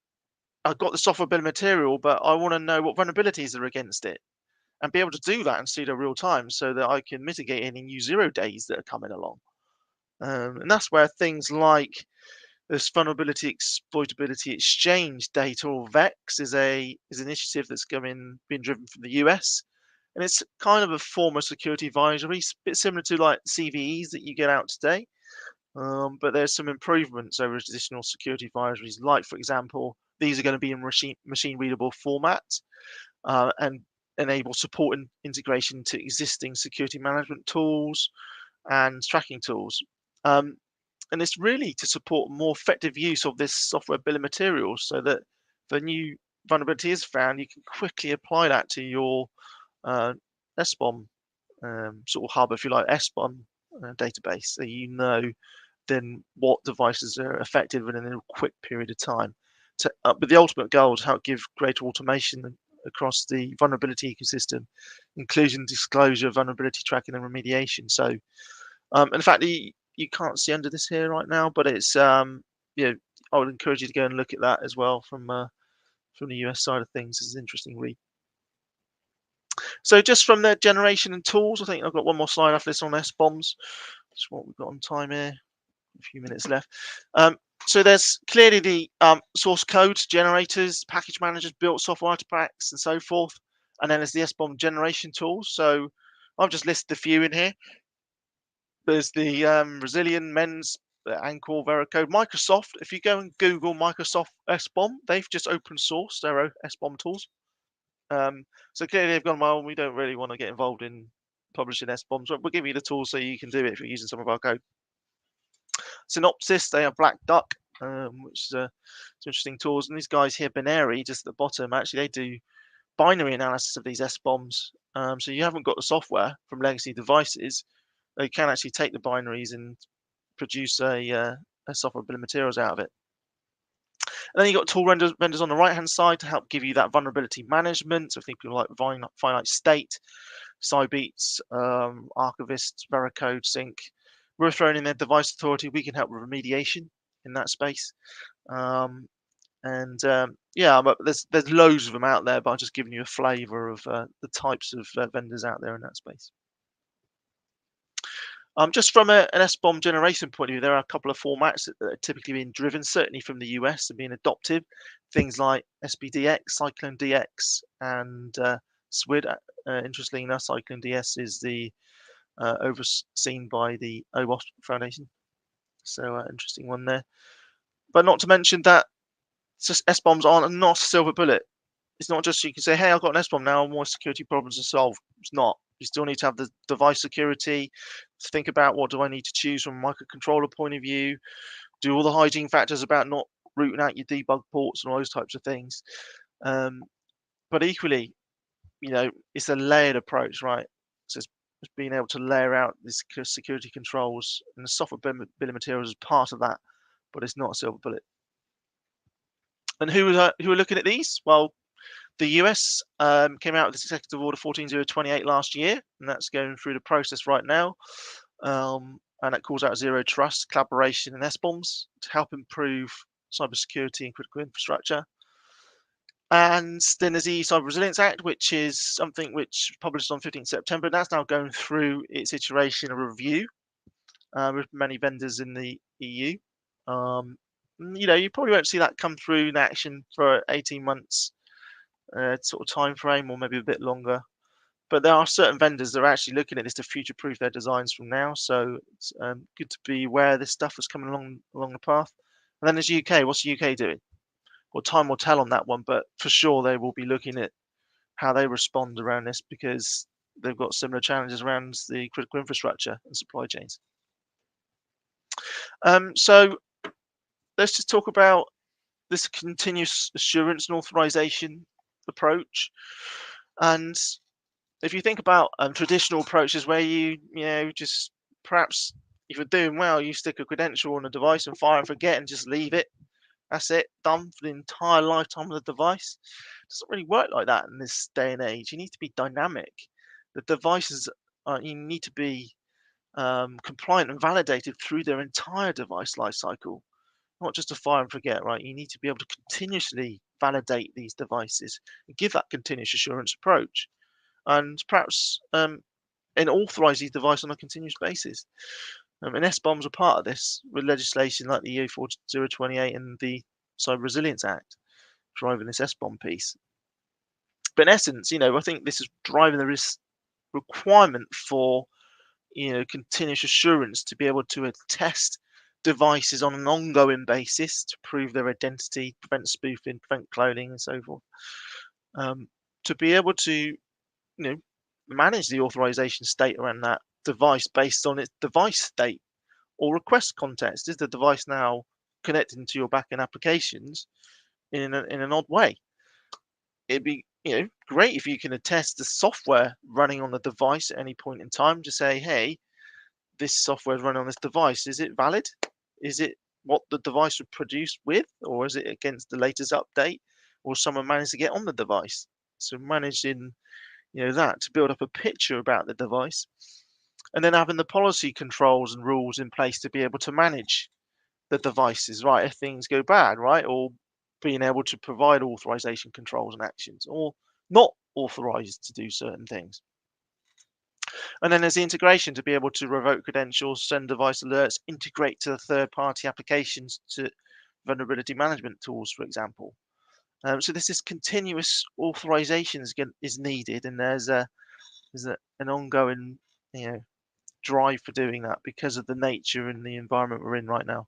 I've got the software bill of material, but I want to know what vulnerabilities are against it, and be able to do that in pseudo real time, so that I can mitigate any new 0 days that are coming along. And that's where things like this vulnerability exploitability exchange data, or VEX, is an initiative that's being driven from the US. And it's kind of a form of security advisory, a bit similar to like CVEs that you get out today. But there's some improvements over traditional security advisories. Like, for example, these are going to be in machine readable format, and enable support and integration to existing security management tools and tracking tools. And it's really to support more effective use of this software bill of materials, so that if a new vulnerability is found, you can quickly apply that to your SBOM sort of hub, if you like, SBOM database, so then what devices are effective within a quick period of time. But the ultimate goal is how to give greater automation across the vulnerability ecosystem, including disclosure, vulnerability tracking, and remediation. So, in fact, you can't see under this here right now, but it's I would encourage you to go and look at that as well from the US side of things. It's an interesting read. So just from the generation and tools, I think I've got one more slide after this on SBOMs. That's what we've got on time here. A few minutes left. So there's clearly the source code generators, package managers, built software artifacts, and so forth. And then there's the SBOM generation tools. So I've just listed a few in here. There's the Resilient, MENS, Anchor, Veracode, Microsoft. If you go and Google Microsoft SBOM, they've just open sourced their own SBOM tools. So clearly they've gone, well, we don't really want to get involved in publishing SBOMs, but we'll give you the tools so you can do it if you're using some of our code. Synopsys, they have Black Duck, which is some interesting tools. And these guys here, Binary, just at the bottom, actually they do binary analysis of these SBOMs. So you haven't got the software from legacy devices. They can actually take the binaries and produce a software bill of materials out of it. And then you've got tool vendors on the right-hand side to help give you that vulnerability management. So think of like Finite State, Cybeats, Archivist, Veracode, Sync. We're throwing in their device authority. We can help with remediation in that space. Yeah, but there's loads of them out there, but I'm just giving you a flavor of the types of vendors out there in that space. Just from an SBOM generation point of view, there are a couple of formats that are typically being driven, certainly from the US, and being adopted. Things like SBDX, Cyclone DX, and SWID. Interestingly enough, Cyclone DS is overseen by the OWASP Foundation. So interesting one there. But not to mention that SBOMs aren't not a silver bullet. It's not just you can say, hey, I've got an SBOM now, more security problems are solved. It's not. You still need to have the device security, think about what do I need to choose from a microcontroller point of view, do all the hygiene factors about not rooting out your debug ports and all those types of things. But equally, it's a layered approach, right? So it's being able to layer out these security controls, and the software bill of materials is part of that, but it's not a silver bullet. And who are looking at these? Well, The US came out with this Executive Order 14028 last year, and that's going through the process right now. And it calls out zero trust, collaboration, and SBOMS to help improve cybersecurity and critical infrastructure. And then there's the Cyber Resilience Act, which is something which was published on 15th September. That's now going through its iteration of review with many vendors in the EU. You probably won't see that come through in action for 18 months sort of time frame, or maybe a bit longer. But there are certain vendors that are actually looking at this to future-proof their designs from now. So it's good to be aware this stuff is coming along the path. And then there's UK. What's the UK doing? Well, time will tell on that one, but for sure they will be looking at how they respond around this, because they've got similar challenges around the critical infrastructure and supply chains. So let's just talk about this continuous assurance and authorization approach. And if you think about traditional approaches where you just perhaps if you're doing well, you stick a credential on a device and fire and forget and just leave it. That's it, done for the entire lifetime of the device. It doesn't really work like that in this day and age. You need to be dynamic. The devices, you need to be compliant and validated through their entire device lifecycle, not just a fire and forget, right? You need to be able to continuously validate these devices and give that continuous assurance approach, and perhaps and authorize these devices on a continuous basis. And SBOMs are part of this with legislation like the EU 14028 and the Cyber Resilience Act driving this SBOM piece. But in essence, I think this is driving the requirement for continuous assurance to be able to test devices on an ongoing basis to prove their identity, prevent spoofing, prevent cloning, and so forth. To be able to manage the authorization state around that device based on its device state or request context. Is the device now connecting to your backend applications in an odd way? It'd be great if you can attest the software running on the device at any point in time to say, hey, this software is running on this device. Is it valid? Is it what the device was produced with, or is it against the latest update, or someone managed to get on the device? So managing that to build up a picture about the device, and then having the policy controls and rules in place to be able to manage the devices, right, if things go bad, right, or being able to provide authorization controls and actions, or not authorized to do certain things. And then there's the integration to be able to revoke credentials, send device alerts, integrate to the third-party applications to vulnerability management tools, for example. So this continuous authorization is needed, and there's an ongoing drive for doing that because of the nature and the environment we're in right now.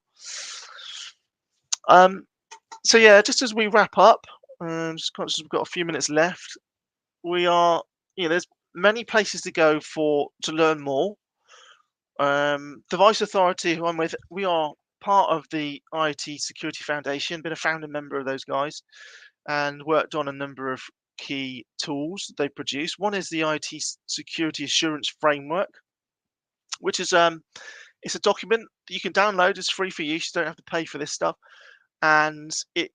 So yeah, just as we wrap up, just conscious we've got a few minutes left. We are, there's many places to go to learn more. Device Authority, who I'm with, we are part of the IoT Security Foundation, been a founding member of those guys, and worked on a number of key tools that they produce. One is the IoT Security Assurance Framework, which is it's a document that you can download. It's free for use. You don't have to pay for this stuff, and it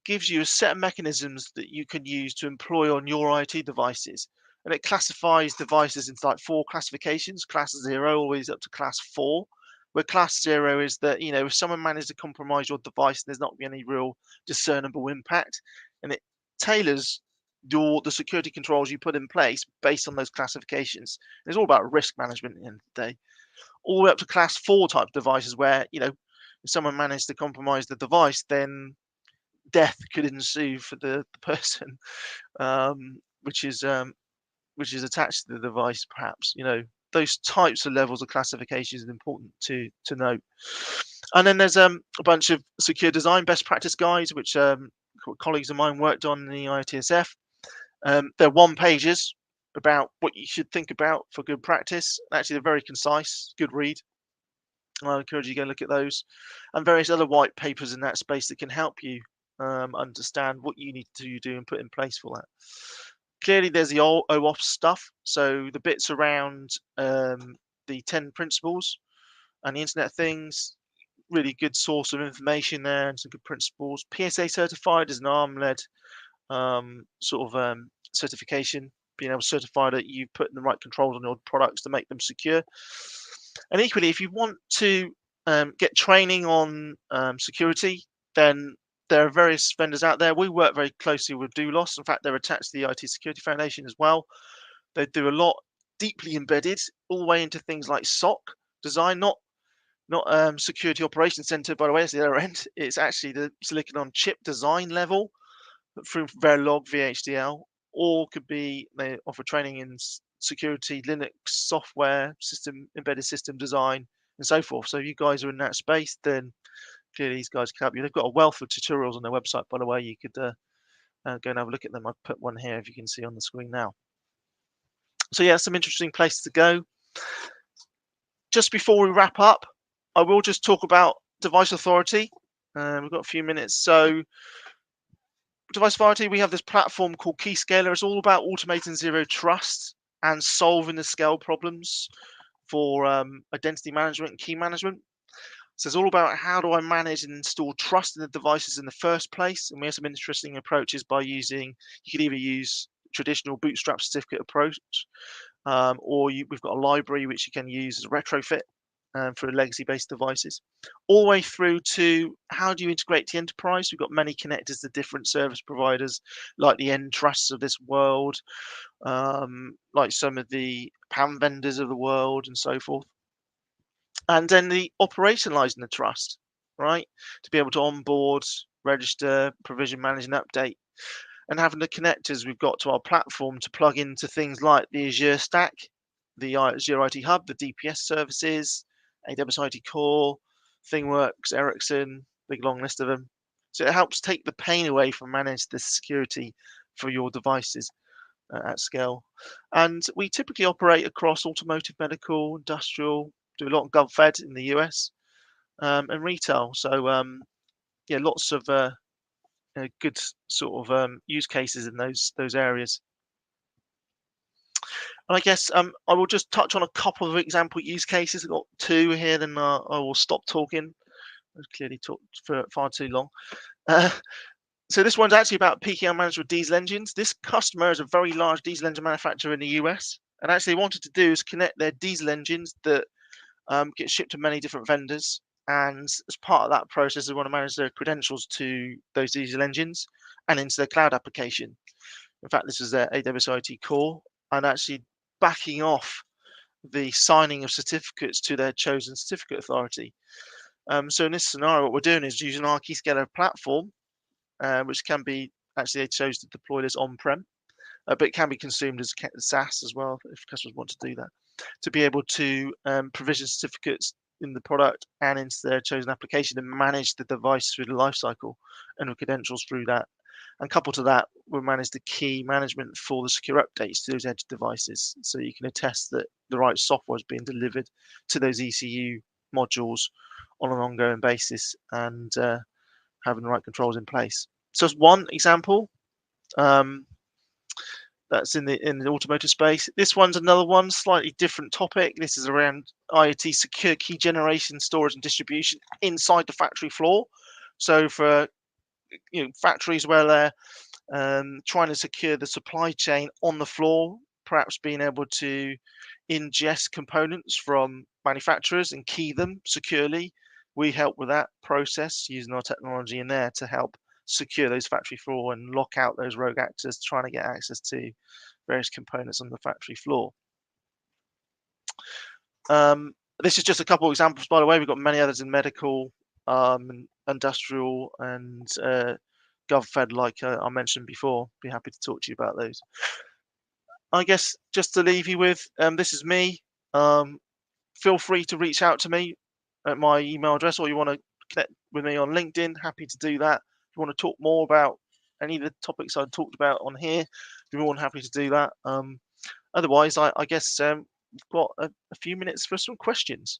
gives you a set of mechanisms that you can use to employ on your IoT devices. And it classifies devices into like 4 classifications: class 0 always up to class 4. Where class 0 is that if someone managed to compromise your device, there's not any real discernible impact, and it tailors the security controls you put in place based on those classifications. And it's all about risk management at the end of the day. All the way up to class 4 type devices, where if someone managed to compromise the device, then death could ensue for the person, which is attached to the device. Perhaps those types of levels of classifications is important to note. And then there's a bunch of secure design best practice guides, which colleagues of mine worked on in the IoTSF. They're 1-pagers about what you should think about for good practice. Actually, they're very concise, good read. I encourage you to go look at those, and various other white papers in that space that can help you understand what you need to do and put in place for that. Clearly, there's the OWASP stuff, so the bits around the 10 principles and the Internet of Things. Really good source of information there and some good principles. PSA certified is an ARM-led certification, being able to certify that you put in the right controls on your products to make them secure. And equally, if you want to get training on security, then there are various vendors out there. We work very closely with Doulos. In fact, they're attached to the IoT Security Foundation as well. They do a lot deeply embedded all the way into things like SOC design, not security operations center, by the way, it's the other end. It's actually the silicon on chip design level through Verilog, VHDL, or could be they offer training in security, Linux software, embedded system design, and so forth. So if you guys are in that space, then clearly these guys can help you. They've got a wealth of tutorials on their website, by the way. You could go and have a look at them. I've put one here if you can see on the screen now. So yeah, some interesting places to go. Just before we wrap up, I will just talk about device authority. We've got a few minutes. So device authority, we have this platform called Keyscaler. It's all about automating zero trust and solving the scale problems for identity management and key management. So it's all about how do I manage and install trust in the devices in the first place. And we have some interesting approaches by using, you could either use traditional bootstrap certificate approach, or we've got a library which you can use as a retrofit for legacy-based devices, all the way through to how do you integrate the enterprise. We've got many connectors to different service providers, like the Entrusts of this world, like some of the PAM vendors of the world, and so forth. And then the operationalizing the trust, right, to be able to onboard, register, provision, manage, and update. And having the connectors we've got to our platform to plug into things like the Azure Stack, the Azure IT Hub, the DPS services, AWS IT Core, ThingWorx, Ericsson, big long list of them. So it helps take the pain away from manage the security for your devices at scale. And we typically operate across automotive, medical, industrial, do a lot of GovFed in the US, and retail. So yeah, lots of good sort of use cases in those areas. And I guess I will just touch on a couple of example use cases. I've got two here, then I will stop talking. I've clearly talked for far too long. So this one's actually about PKI management diesel engines. This customer is a very large diesel engine manufacturer in the US, and actually wanted to do is connect their diesel engines that get shipped to many different vendors. And as part of that process, they want to manage their credentials to those diesel engines and into their cloud application. In fact, this is their AWS IT Core, and actually backing off the signing of certificates to their chosen certificate authority. So in this scenario, what we're doing is using our Keyscaler platform, which can be, actually they chose to deploy this on-prem, but it can be consumed as SaaS as well if customers want to do that, to be able to provision certificates in the product and into their chosen application and manage the device through the lifecycle and the credentials through that. And coupled to that, we'll manage the key management for the secure updates to those edge devices. So you can attest that the right software is being delivered to those ECU modules on an ongoing basis and having the right controls in place. So it's one example. That's in the automotive space. This one's another one, slightly different topic. This is around IoT secure key generation, storage, and distribution inside the factory floor. So for factories where they're trying to secure the supply chain on the floor, perhaps being able to ingest components from manufacturers and key them securely. We help with that process using our technology in there to help secure those factory floor and lock out those rogue actors trying to get access to various components on the factory floor. This is just a couple of examples, by the way. We've got many others in medical, industrial, and GovFed, like I mentioned before. Be happy to talk to you about those. I guess just to leave you with, this is me. Feel free to reach out to me at my email address, or you want to connect with me on LinkedIn, happy to do that. If you want to talk more about any of the topics I talked about on here, be more than happy to do that. Otherwise, I guess we've got a few minutes for some questions.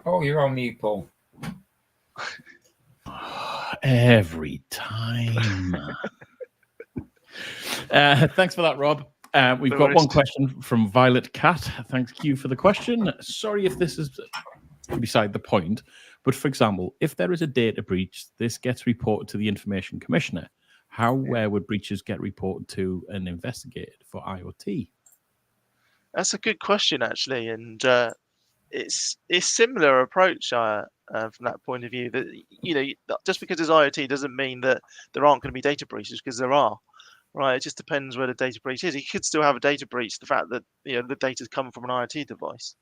Oh, you're on mute, Paul. Every time. Thanks for that, Rob. We've No got worries. one question from Violet Cat. Thank you for the question. Sorry if this is beside the point, but for example, if there is a data breach, this gets reported to the Information Commissioner. Where would breaches get reported to and investigated for IoT? That's a good question, actually, and it's similar approach from that point of view. That just because there's IoT doesn't mean that there aren't going to be data breaches, because there are. Right, it just depends where the data breach is. You could still have a data breach, the fact that the data's come from an IoT device,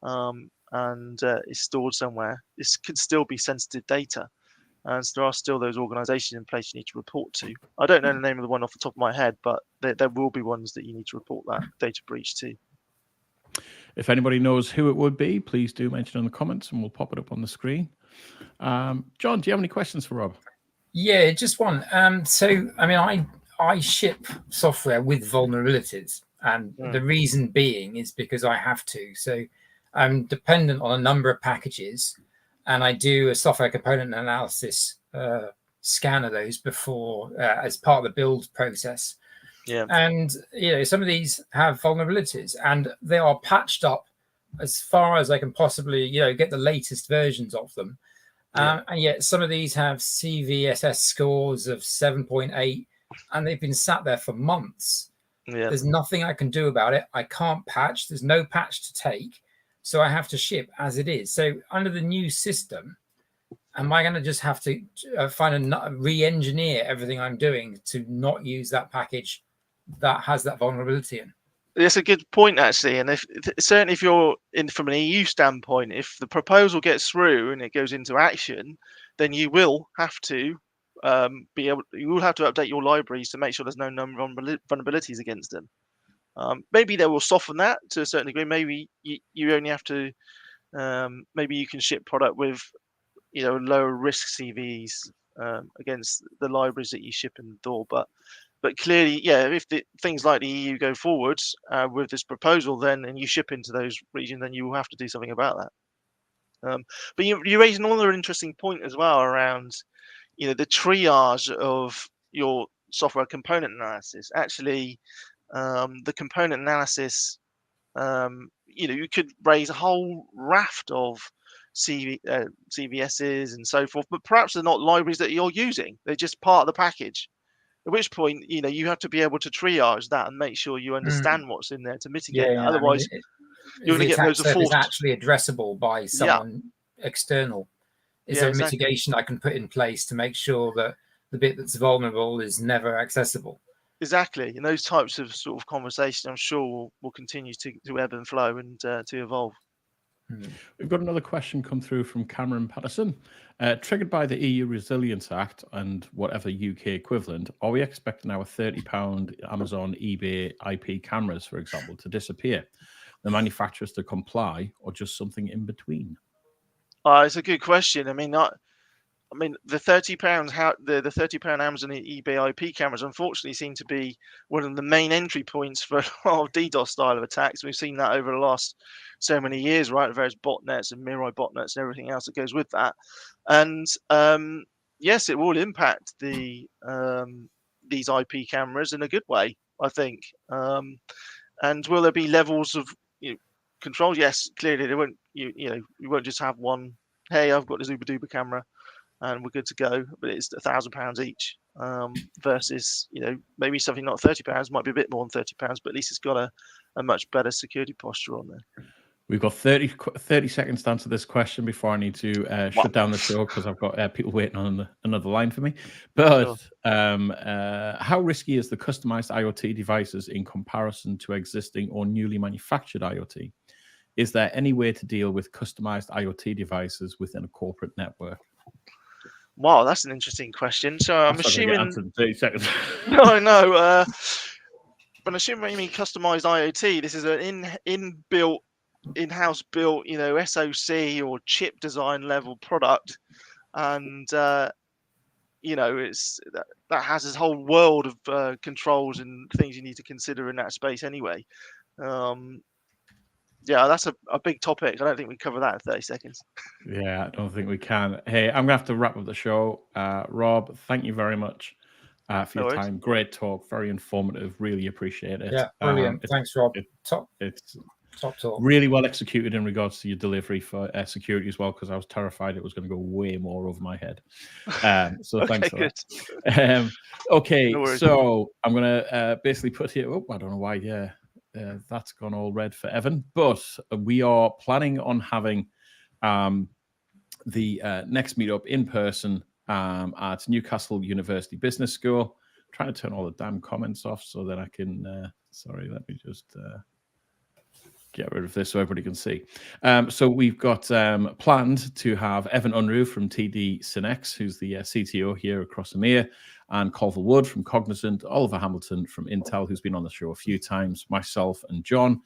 and is stored somewhere. This could still be sensitive data, and so there are still those organisations in place you need to report to. I don't know the name of the one off the top of my head, but there will be ones that you need to report that data breach to. If anybody knows who it would be, please do mention in the comments, and we'll pop it up on the screen. John, do you have any questions for Rob? Yeah, just one. So, I mean, I ship software with vulnerabilities, and the reason being is because I have to. So I'm dependent on a number of packages, and I do a software component analysis scan of those before as part of the build process. Yeah. And some of these have vulnerabilities, and they are patched up as far as I can possibly get the latest versions of them. And yet some of these have CVSS scores of 7.8, and they've been sat there for months. Yeah. There's nothing I can do about it. I can't patch. There's no patch to take. So I have to ship as it is. So under the new system, am I going to just have to re-engineer everything I'm doing to not use that package that has that vulnerability in? That's a good point, actually, and certainly if you're in from an EU standpoint, if the proposal gets through and it goes into action, then you will have to update your libraries to make sure there's no vulnerabilities against them. Maybe they will soften that to a certain degree. Maybe you only have to. Maybe you can ship product with lower risk CVs against the libraries that you ship in the door, But clearly, if things like the EU go forwards with this proposal, and you ship into those regions, then you will have to do something about that. But you raise another interesting point as well around, the triage of your software component analysis. Actually, the component analysis, you could raise a whole raft of CVSs and so forth, but perhaps they're not libraries that you're using. They're just part of the package. At which point, you have to be able to triage that and make sure you understand what's in there to mitigate that. Otherwise, you're going to get loads of false. Is actually addressable by someone external? Is there a mitigation I can put in place to make sure that the bit that's vulnerable is never accessible? Exactly, and those types of sort of conversations, I'm sure, will continue to ebb and flow and to evolve. We've got another question come through from Cameron Patterson. Triggered by the EU Resilience Act and whatever UK equivalent, are we expecting our £30 Amazon, eBay IP cameras, for example, to disappear? The manufacturers to comply, or just something in between? It's a good question. I mean, the £30 the £30 Amazon and eBay IP cameras unfortunately seem to be one of the main entry points for a lot of DDoS style of attacks. We've seen that over the last so many years, right? The various botnets and Mirai botnets and everything else that goes with that. And yes, it will impact these IP cameras in a good way, I think. And will there be levels of control? Yes, clearly they won't. You won't just have one. Hey, I've got this Uber Duper camera, and we're good to go. But it's £1,000 each versus maybe something not £30, might be a bit more than £30, but at least it's got a much better security posture on there. We've got 30 seconds to answer this question before I need to shut down the show because I've got people waiting on another line for me. But how risky is the customized IoT devices in comparison to existing or newly manufactured IoT? Is there any way to deal with customized IoT devices within a corporate network? Wow, that's an interesting question. So I'm assuming. Answered in 30 seconds. No. But assuming you mean customized IoT, this is an in-house built, SoC or chip design level product, and it's that has this whole world of controls and things you need to consider in that space anyway. That's a big topic. I don't think we cover that in 30 seconds. Yeah, I don't think we can. Hey, I'm gonna have to wrap up the show. Rob, thank you very much for your time. Great talk, very informative. Really appreciate it. Yeah, brilliant. Thanks, Rob. It's top talk. Really well executed in regards to your delivery for security as well, because I was terrified it was going to go way more over my head. So okay, thanks for good. that. Okay, No so I'm going to basically put here. Oh, I don't know why. Yeah, that's gone all red for Evan. But we are planning on having the next meetup in person at Newcastle University Business School. I'm trying to turn all the damn comments off so that I can. Sorry, let me just. Get rid of this so everybody can see. So we've got planned to have Evan Unruh from TD Synex, who's the CTO here across EMEA, and Colville Wood from Cognizant, Oliver Hamilton from Intel, who's been on the show a few times, myself and John,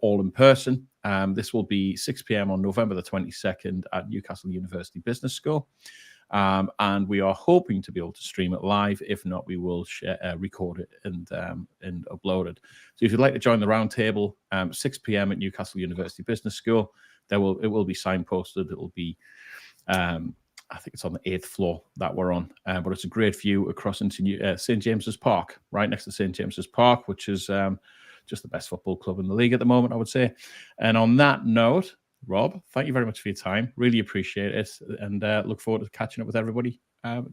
all in person. This will be 6 p.m. on November the 22nd at Newcastle University Business School. And we are hoping to be able to stream it live. If not, we will record it and upload it. So if you'd like to join the roundtable, 6 p.m. at Newcastle University Business School, it will be signposted. It will be, I think it's on the 8th floor that we're on, but it's a great view across into St. James's Park, right next to St. James's Park, which is just the best football club in the league at the moment, I would say. And on that note, Rob, thank you very much for your time. Really appreciate it, and look forward to catching up with everybody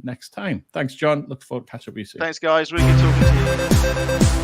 next time. Thanks, John. Look forward to catching up with you soon. Thanks, guys. Really good talking to you.